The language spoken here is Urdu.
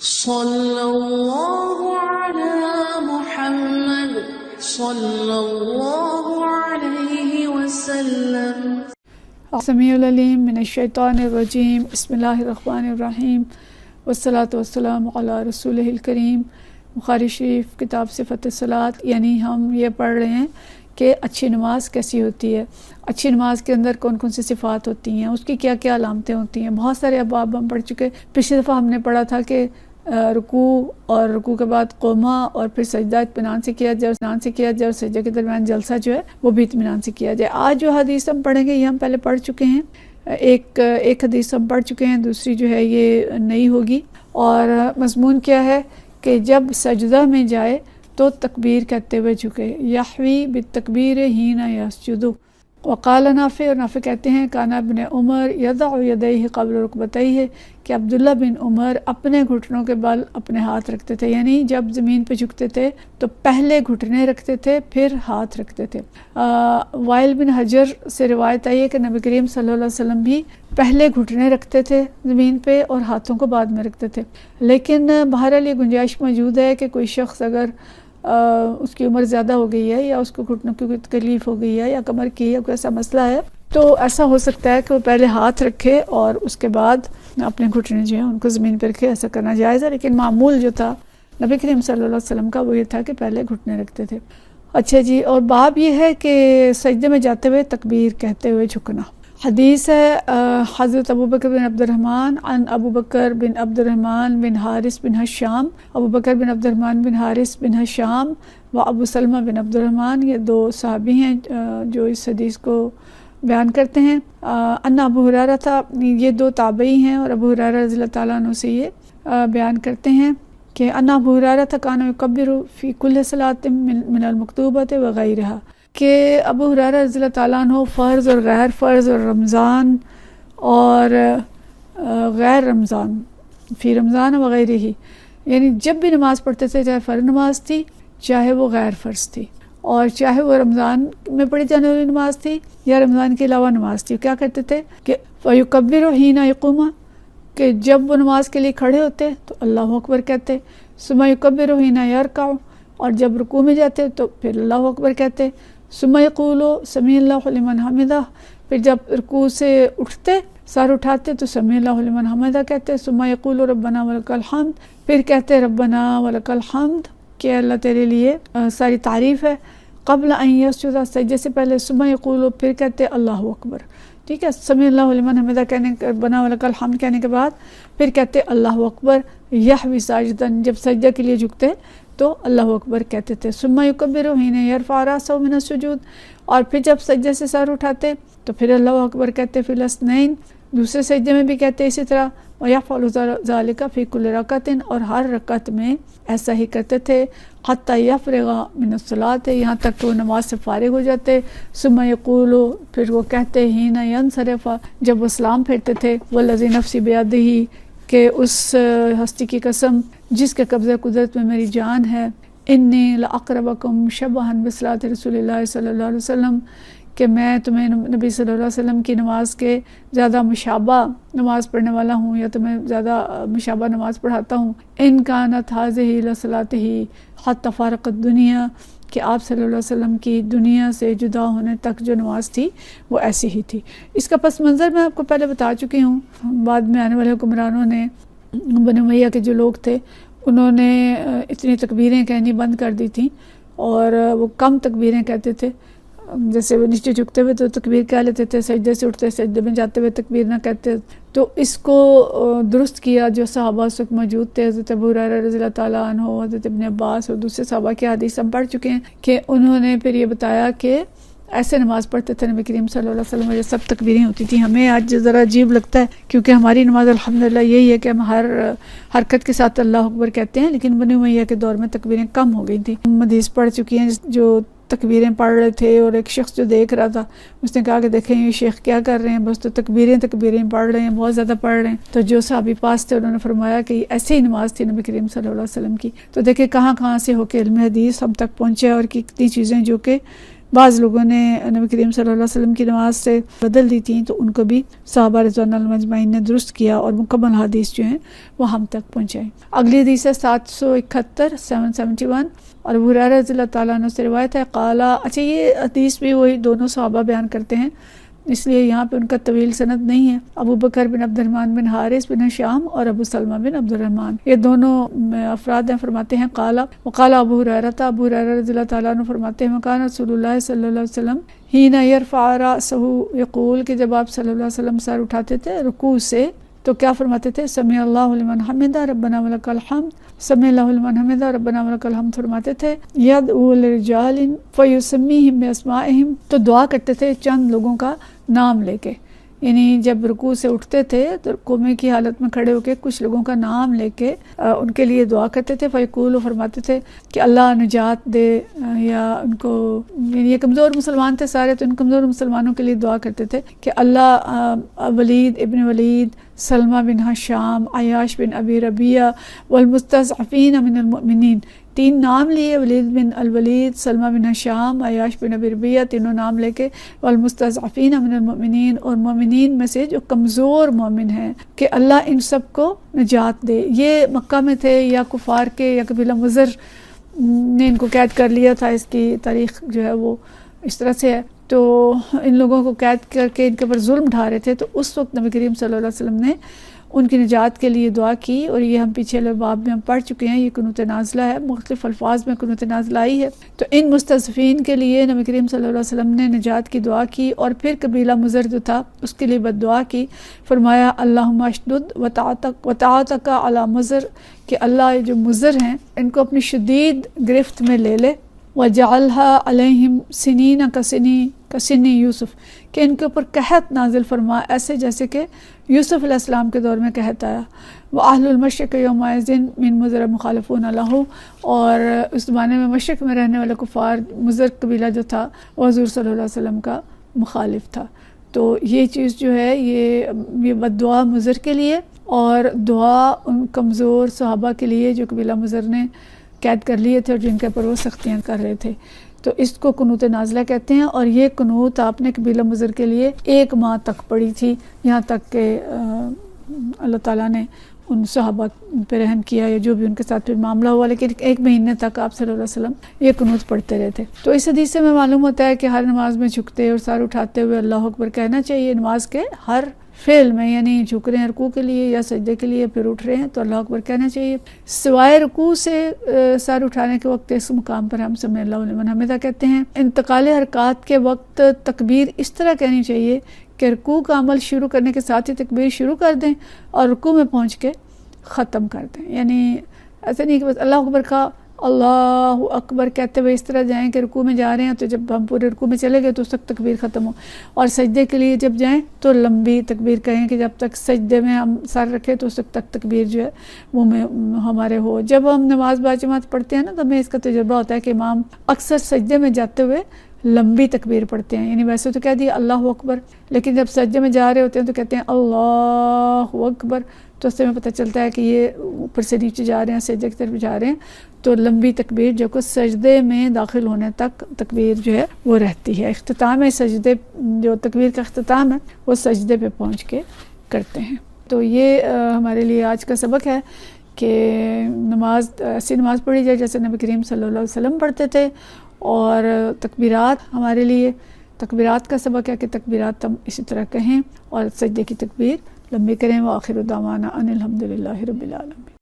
صلی اللہ علی محمد صلی اللہ علیہ وسلم۔ السمیع العلیم من الشیطان الرجیم، بسم اللہ الرحمن الرحیم، والصلاۃ والسلام علی رسولہ الکریم۔ بخاری شریف کتاب صفت الصلاۃ، یعنی ہم یہ پڑھ رہے ہیں کہ اچھی نماز کیسی ہوتی ہے، اچھی نماز کے اندر کون کون سی صفات ہوتی ہیں، اس کی کیا کیا علامتیں ہوتی ہیں۔ بہت سارے ابواب ہم پڑھ چکے۔ پچھلی دفعہ ہم نے پڑھا تھا کہ رکوع اور رکوع کے بعد قوما اور پھر سجدہ اطمینان سے کیا جائے، اور سجدہ کے درمیان جلسہ جو ہے وہ بھی اطمینان سے کیا جائے۔ آج جو حدیث ہم پڑھیں گے یہ ہم پہلے پڑھ چکے ہیں، ایک حدیث ہم پڑھ چکے ہیں، دوسری جو ہے یہ نئی ہوگی۔ اور مضمون کیا ہے کہ جب سجدہ میں جائے تو تکبیر کہتے ہوئے جھکے، یحوی بالتکبیر حین یسجد۔ وقال نافع، اور نافع کہتے ہیں کانا ابن عمر یضع یدیہ قبل رکبتیہ، کہ عبداللہ بن عمر اپنے گھٹنوں کے بل اپنے ہاتھ رکھتے تھے، یعنی جب زمین پہ جھکتے تھے تو پہلے گھٹنے رکھتے تھے پھر ہاتھ رکھتے تھے۔ وائل بن حجر سے روایت آئی ہے کہ نبی کریم صلی اللہ علیہ وسلم بھی پہلے گھٹنے رکھتے تھے زمین پہ اور ہاتھوں کو بعد میں رکھتے تھے، لیکن بہرحال یہ گنجائش موجود ہے کہ کوئی شخص اگر اس کی عمر زیادہ ہو گئی ہے یا اس کو گھٹنوں کی کوئی تکلیف ہو گئی ہے یا کمر کی یا کوئی ایسا مسئلہ ہے تو ایسا ہو سکتا ہے کہ وہ پہلے ہاتھ رکھے اور اس کے بعد اپنے گھٹنے جو ہیں ان کو زمین پہ رکھے۔ ایسا کرنا جائز ہے، لیکن معمول جو تھا نبی کریم صلی اللہ علیہ وسلم کا وہ یہ تھا کہ پہلے گھٹنے رکھتے تھے۔ اچھا جی، اور باب یہ ہے کہ سجدے میں جاتے ہوئے تکبیر کہتے ہوئے جھکنا۔ حدیث ہے حضرت ابو بکر بن عبد الرحمن عن ابو بکر بن عبد الرحمن بن حارث بن حشام، ابو بکر بن عبد الرحمن بن حارث بن حشام و ابو سلمہ بن عبد الرحمن، یہ دو صحابی ہیں جو اس حدیث کو بیان کرتے ہیں۔ ان ابو ہریرہ تھا، یہ دو تابعی ہیں اور ابو ہریرہ رضی اللہ تعالیٰ عنہ سے یہ بیان کرتے ہیں کہ ان ابو ہریرہ تھا کان یکبر فی کل صلاۃ من المکتوبۃ وغیرہا، کہ ابو ہریرہ رضی اللہ تعالیٰ عنہ فرض اور غیر فرض اور رمضان اور غیر رمضان، فی رمضان وغیرہ ہی، یعنی جب بھی نماز پڑھتے تھے، چاہے فرض نماز تھی چاہے وہ غیر فرض تھی، اور چاہے وہ رمضان میں پڑھی جانے والی نماز تھی یا رمضان کے علاوہ نماز تھی، کیا کرتے تھے کہ فَيُكَبِّرُ حِينَ يَقُومُ، کہ جب وہ نماز کے لیے کھڑے ہوتے تو اللہ اکبر کہتے، ثُمَّ يُكَبِّرُ حِينَ يَرْكَعُ، اور جب رکوع میں جاتے تو پھر اللہ اکبر کہتے، ثُمَّ يَقُولُ سَمِعَ اللَّهُ لِمَنْ حَمِدَهُ، پھر جب رکوع سے اٹھتے سر اٹھاتے تو سمیع اللہ لمن حمدہ کہتے، ثم یقول ربنا ولک الحمد، پھر کہتے ربنا ولک الحمد، کہ اللہ تیرے لیے ساری تعریف ہے۔ قبل ان یسجد، سجدے سے پہلے، ثم یقول، پھر کہتے اللہ اکبر، ٹھیک ہے، سمیع اللہ لمن حمدہ کہنے، ربنا ولک الحمد کہنے کے بعد پھر کہتے اللہ اکبر۔ یحوی ساجدن، جب سجدہ کے لیے جھکتے تو اللہ اکبر کہتے تھے۔ ثم یکبر حین یرفع راسہ من السجود، اور پھر جب سجدے سے سر اٹھاتے تو پھر اللہ اکبر کہتے فی الاثنین، دوسرے سجدے میں بھی کہتے اسی طرح، وَيَفْعَلُ ذَلِكَ فِي كُلِّ رَكَعَةٍ، اور ہر رکعت میں ایسا ہی کرتے تھے، حَتَّى يَفْرِغَ مِنَ الصَّلَاةِ، یہاں تک کہ وہ نماز سے فارغ ہو جاتے۔ ثُمَّ يَقُولُ، پھر وہ کہتے حِينَ يَنْصَرِفَ، جب وہ سلام پھیرتے تھے، وَالَّذِي نَفْسِي بِيَدِهِ، کہ اس ہستی کی قسم جس کے قبضہ قدرت میں میری جان ہے، اِنِّي لَأَقْرَبَكُمْ شَبْهًا بِصَلَاةِ رسول اللہ صلی اللہ علیہ وسلم، کہ میں تمہیں نبی صلی اللہ علیہ وسلم کی نماز کے زیادہ مشابہ نماز پڑھنے والا ہوں، یا تمہیں زیادہ مشابہ نماز پڑھاتا ہوں۔ ان کانت هذه لصلاته حتى فارق الدنیا، کہ آپ صلی اللہ علیہ وسلم کی دنیا سے جدا ہونے تک جو نماز تھی وہ ایسی ہی تھی۔ اس کا پس منظر میں آپ کو پہلے بتا چکی ہوں۔ بعد میں آنے والے حکمرانوں نے، بنو امیہ کے جو لوگ تھے، انہوں نے اتنی تکبیریں کہنی بند کر دی تھیں اور وہ کم تکبیریں کہتے تھے، جیسے وہ نیچے جھکتے ہوئے تو تکبیر کہہ لیتے تھے، سجدے سے اٹھتے سجدے میں جاتے ہوئے تکبیر نہ کہتے۔ تو اس کو درست کیا جو صحابہ اس وقت موجود تھے، حضرت ابو ہریرہ رضی اللہ تعالیٰ عنہ، حضرت ابن عباس اور دوسرے صحابہ کی حدیث ہم پڑھ چکے ہیں کہ انہوں نے پھر یہ بتایا کہ ایسے نماز پڑھتے تھے نبی کریم صلی اللہ علیہ وسلم، یہ سب تکبیریں ہوتی تھیں۔ ہمیں آج ذرا عجیب لگتا ہے کیونکہ ہماری نماز الحمدللہ یہی ہے کہ ہم ہر حرکت کے ساتھ اللہ اکبر کہتے ہیں، لیکن بنو امیہ کے دور میں تکبیریں کم ہو گئی تھیں۔ ہم حدیث پڑھ چکی ہیں جو تکبیریں پڑھ رہے تھے، اور ایک شخص جو دیکھ رہا تھا اس نے کہا کہ دیکھیں یہ شیخ کیا کر رہے ہیں، بس تو تکبیریں پڑھ رہے ہیں، بہت زیادہ پڑھ رہے ہیں۔ تو جو صحابی پاس تھے انہوں نے فرمایا کہ ایسے ہی نماز تھی نبی کریم صلی اللہ علیہ وسلم کی۔ تو دیکھیں کہاں کہاں سے ہو کے علم حدیث ہم تک پہنچے، اور کتنی چیزیں جو کہ بعض لوگوں نے نبی کریم صلی اللہ علیہ وسلم کی نماز سے بدل دی تھیں، تو ان کو بھی صحابہ رضوان اللہ مجمعین نے درست کیا اور مکمل حدیث جو ہیں وہ ہم تک پہنچائیں۔ اگلی حدیث ہے 771 اور ابو ہریرہ رضی اللہ تعالیٰ عنہ سے روایت ہے قالا، اچھا یہ حدیث بھی وہی دونوں صحابہ بیان کرتے ہیں، اس لیے یہاں پہ ان کا طویل سند نہیں ہے۔ ابو بکر بن عبد الرحمن بن حارث بن ہشام اور ابو سلمہ بن عبد الرحمن، یہ دونوں افراد ہیں، فرماتے ہیں قالا وقال ابو ہریرہ، ابو ہریرہ رضی اللہ تعالیٰ عنہ فرماتے ہیں مکان رسول اللہ صلی اللہ علیہ وسلم حین یرفع رأسہ یقول، کہ جب آپ صلی اللہ علیہ وسلم سر اٹھاتے تھے رکوع سے تو کیا فرماتے تھے؟ سمع اللہ لمن حمدہ ربنا ولک الحمد، سمع اللہ لمن حمدہ ربنا ولک الحمد فرماتے تھے۔ یدعو لرجال فیسمیہم باسمائہم، تو دعا کرتے تھے چند لوگوں کا نام لے کے، یعنی جب رکوع سے اٹھتے تھے تو رکوع کی حالت میں کھڑے ہو کے کچھ لوگوں کا نام لے کے ان کے لیے دعا کرتے تھے۔ فیقول، فرماتے تھے کہ اللہ نجات دے، یا ان کو، یعنی یہ کمزور مسلمان تھے سارے، تو ان کمزور مسلمانوں کے لیے دعا کرتے تھے کہ اللہ ولید ابن ولید، سلمہ بن ہشام، عیاش بن ابی ربیعہ والمستضعفین من المؤمنین، تین نام لیے، ولید بن الولید، سلمہ بن ہشام، عیاش بن ابی ربیعہ، تینوں نام لے کے، والمستضعفین من المؤمنین، اور مومنین میں سے جو کمزور مومن ہیں، کہ اللہ ان سب کو نجات دے۔ یہ مکہ میں تھے یا کفار کے یا قبیلہ مضر نے ان کو قید کر لیا تھا، اس کی تاریخ جو ہے وہ اس طرح سے ہے، تو ان لوگوں کو قید کر کے ان کے اوپر ظلم ڈھا رہے تھے، تو اس وقت نبی کریم صلی اللہ علیہ وسلم نے ان کی نجات کے لیے دعا کی، اور یہ ہم پیچھے باب میں ہم پڑھ چکے ہیں، یہ قنوت نازلہ ہے، مختلف الفاظ میں قنوت نازلہ آئی ہے۔ تو ان مستضعفین کے لیے نبی کریم صلی اللہ علیہ وسلم نے نجات کی دعا کی، اور پھر قبیلہ مضر جو تھا اس کے لیے بد دعا کی، فرمایا اللہم اشدد وطاعتک علی مضر، کہ اللہ جو مضر ہیں ان کو اپنی شدید گرفت میں لے لے، وجعلها علیہم سنین کسنی یوسف، کہ ان کے اوپر قحط نازل فرما ایسے جیسے کہ یوسف علیہ السلام کے دور میں قحط آیا۔ وَأَهْلُ الْمَشْرِقِ يَوْمَئِذٍ مِّن مُضر مُخَالِفُونَ لَهُ، اور اس زمانے میں مشرق میں رہنے والے کفار مضر قبیلہ جو تھا وہ حضور صلی اللہ علیہ وسلم کا مخالف تھا۔ تو یہ چیز جو ہے یہ بد دعا مضر کے لیے، اور دعا ان کمزور صحابہ کے لیے جو قبیلہ مضر نے قید کر لیے تھے اور جن کے اوپر وہ سختیاں کر رہے تھے، تو اس کو قنوت نازلہ کہتے ہیں۔ اور یہ قنوت آپ نے قبیلہ مضر کے لیے 1 ماہ تک پڑھی تھی، یہاں تک کہ اللہ تعالیٰ نے ان صحابہ پہ رحم کیا یا جو بھی ان کے ساتھ پھر معاملہ ہوا، لیکن 1 مہینے تک آپ صلی اللہ علیہ وسلم یہ قنوت پڑھتے رہے تھے۔ تو اس حدیث سے ہمیں معلوم ہوتا ہے کہ ہر نماز میں جھکتے اور سر اٹھاتے ہوئے اللہ اکبر کہنا چاہیے، نماز کے ہر فعل میں، یعنی جھک رہے ہیں رکوع کے لیے یا سجدے کے لیے پھر اٹھ رہے ہیں تو اللہ اکبر کہنا چاہیے، سوائے رکوع سے سر اٹھانے کے وقت اس مقام پر ہم سمع اللہ لمن حمدہ کہتے ہیں۔ انتقال حرکات کے وقت تکبیر اس طرح کہنی چاہیے کہ رکوع کا عمل شروع کرنے کے ساتھ ہی تکبیر شروع کر دیں اور رکوع میں پہنچ کے ختم کر دیں، یعنی ایسا نہیں کہ بس اللہ اکبر کا اللہ اکبر کہتے ہوئے اس طرح جائیں کہ رکوع میں جا رہے ہیں تو جب ہم پورے رکوع میں چلے گئے تو اس تک تکبیر ختم ہو، اور سجدے کے لیے جب جائیں تو لمبی تکبیر کہیں کہ جب تک سجدے میں ہم سر رکھیں تو اس تک تکبیر جو ہے وہ میں ہمارے ہو۔ جب ہم نماز باجماعت پڑھتے ہیں نا تو ہمیں اس کا تجربہ ہوتا ہے کہ امام اکثر سجدے میں جاتے ہوئے لمبی تکبیر پڑھتے ہیں، یعنی ویسے تو کہہ دیا اللہ اکبر، لیکن جب سجدے میں جا رہے ہوتے ہیں تو کہتے ہیں اللہ اکبر، تو اس سے ہمیں پتہ چلتا ہے کہ یہ اوپر سے نیچے جا رہے ہیں، سجدے کی طرف جا رہے ہیں، تو لمبی تکبیر جو کہ سجدے میں داخل ہونے تک تکبیر جو ہے وہ رہتی ہے۔ اختتام ہے سجدے، جو تکبیر کا اختتام ہے وہ سجدے پہ پہنچ کے کرتے ہیں۔ تو یہ ہمارے لیے آج کا سبق ہے کہ نماز ایسی نماز پڑھی جائے جیسے نبی کریم صلی اللہ علیہ وسلم پڑھتے تھے، اور تکبیرات ہمارے لیے تکبیرات کا سبق ہے کہ تکبیرات ہم اسی طرح کہیں اور سجدے کی تکبیر لمبی کریں۔ وآخر دعوانا ان الحمد للہ رب العالمین۔